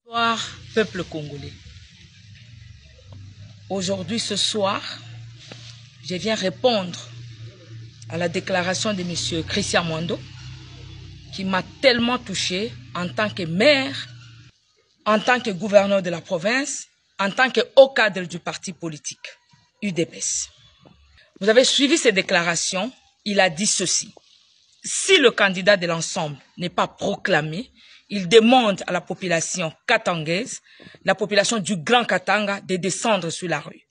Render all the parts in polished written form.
Bonsoir, peuple congolais. Aujourd'hui, ce soir, je viens répondre à la déclaration de M. Christian Mwando, qui m'a tellement touché en tant que maire, en tant que gouverneur de la province, en tant que haut cadre du parti politique, UDPS. Vous avez suivi ces déclarations, il a dit ceci. Si le candidat de l'ensemble n'est pas proclamé, il demande à la population katangaise, la population du Grand Katanga, de descendre sur la rue.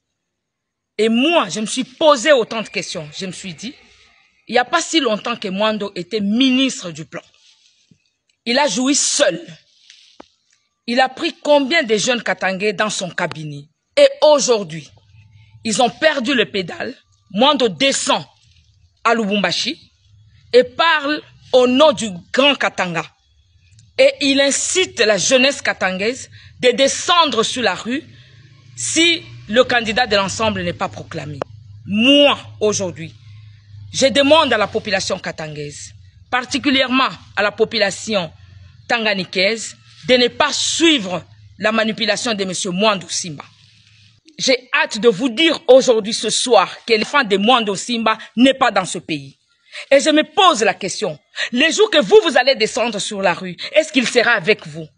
Et moi, je me suis posé autant de questions. Je me suis dit, il n'y a pas si longtemps que Mwando était ministre du plan. Il a joui seul. Il a pris combien de jeunes Katangais dans son cabinet. Et aujourd'hui, ils ont perdu le pédale. Mwando descend à Lubumbashi et parle au nom du Grand Katanga. Et il incite la jeunesse katangaise de descendre sur la rue si le candidat de l'ensemble n'est pas proclamé. Moi, aujourd'hui, je demande à la population katangaise, particulièrement à la population tanganikaise, de ne pas suivre la manipulation de M. Mwando Simba. J'ai hâte de vous dire aujourd'hui, ce soir, que l'enfant de Mwando Simba n'est pas dans ce pays. Et je me pose la question, les jours que vous allez descendre sur la rue, est-ce qu'il sera avec vous?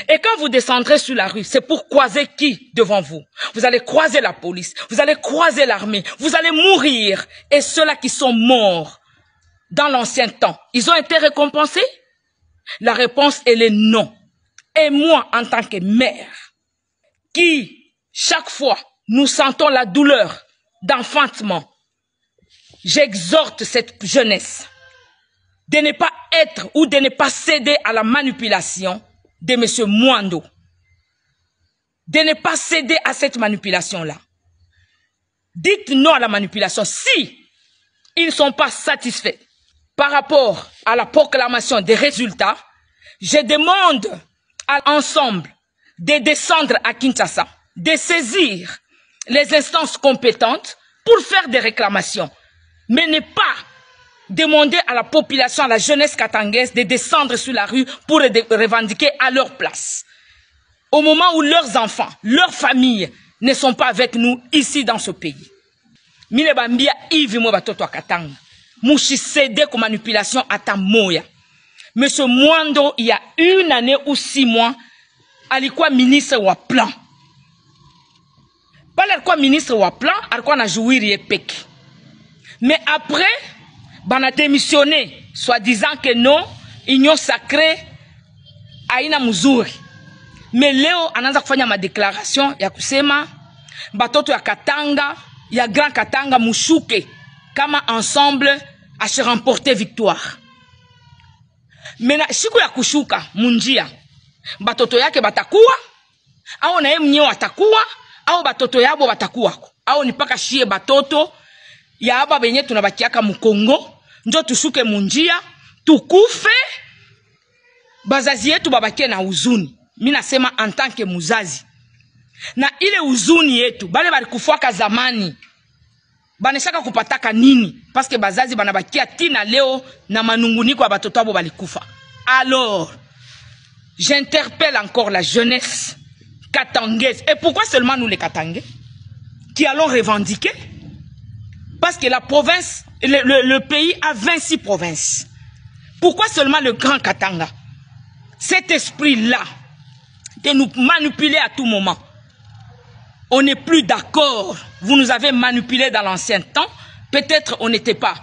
Et quand vous descendrez sur la rue, c'est pour croiser qui devant vous? Vous allez croiser la police, vous allez croiser l'armée, vous allez mourir. Et ceux-là qui sont morts dans l'ancien temps, ils ont été récompensés? La réponse, elle est non. Et moi, en tant que maire, qui, chaque fois, nous sentons la douleur d'enfantement, j'exhorte cette jeunesse de ne pas être ou de ne pas céder à la manipulation de M. Mwando. De ne pas céder à cette manipulation-là. Dites non à la manipulation. Si ils ne sont pas satisfaits par rapport à la proclamation des résultats, je demande à l'ensemble de descendre à Kinshasa, de saisir les instances compétentes pour faire des réclamations. Mais ne pas demander à la population, à la jeunesse katangaise de descendre sur la rue pour revendiquer à leur place. Au moment où leurs enfants, leurs familles ne sont pas avec nous ici dans ce pays. Mine bambia hivi mwa batoto wa Katanga. Mushisede kwa manipulation ata moya. Monsieur Mwando, il y a 1 année ou 6 mois, alikuwa ministre wa plan. Pale alikuwa ministre wa plan, alikuwa na jouiri epeki. Mais après, on a démissionné, soi-disant que non, union sacrée, aina muzuri. Mais leo, anaanza kufanya ma déclaration ya kusema, batoto ya Katanga, ya Grand Katanga mushuke, kama ensemble, a se remporter victoire. Mais siku ya kushuka, munjia, batoto yake batakuwa, au na ye mnyewe atakuwa, au batoto yabo batakuwa, au nipaka shie batoto, ya aba benye tunabakiaka mu Kongo, njo tushuke munjia, tukufe, bazazi yetu babakie na huzuni. Mimi nasema en tant que muzazi. Na ile huzuni yetu, bale balikufuaka zamani, baneshaka kupataka nini? Parce que bazazi banabakia tina leo na manunguniko ya batoto abo balikufa. Alors, j'interpelle encore la jeunesse katangaise. Et pourquoi seulement nous les Katangais qui allons revendiquer? Parce que la province, le pays a 26 provinces. Pourquoi seulement le Grand Katanga? Cet esprit-là, de nous manipuler à tout moment. On n'est plus d'accord. Vous nous avez manipulés dans l'ancien temps. Peut-être on n'était pas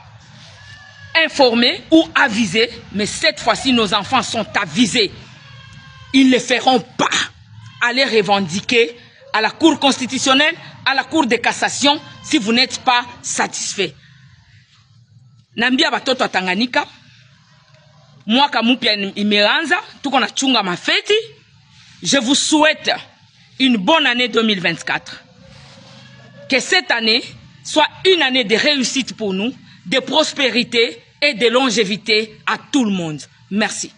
informés ou avisés. Mais cette fois-ci, nos enfants sont avisés. Ils ne feront pas aller revendiquer à la Cour constitutionnelle, à la Cour de cassation, si vous n'êtes pas satisfait. Nambia batoto wa Tanganyika, mwaka mpya imeanza, tuko na chunga mafeti. Je vous souhaite une bonne année 2024. Que cette année soit une année de réussite pour nous, de prospérité et de longévité à tout le monde. Merci.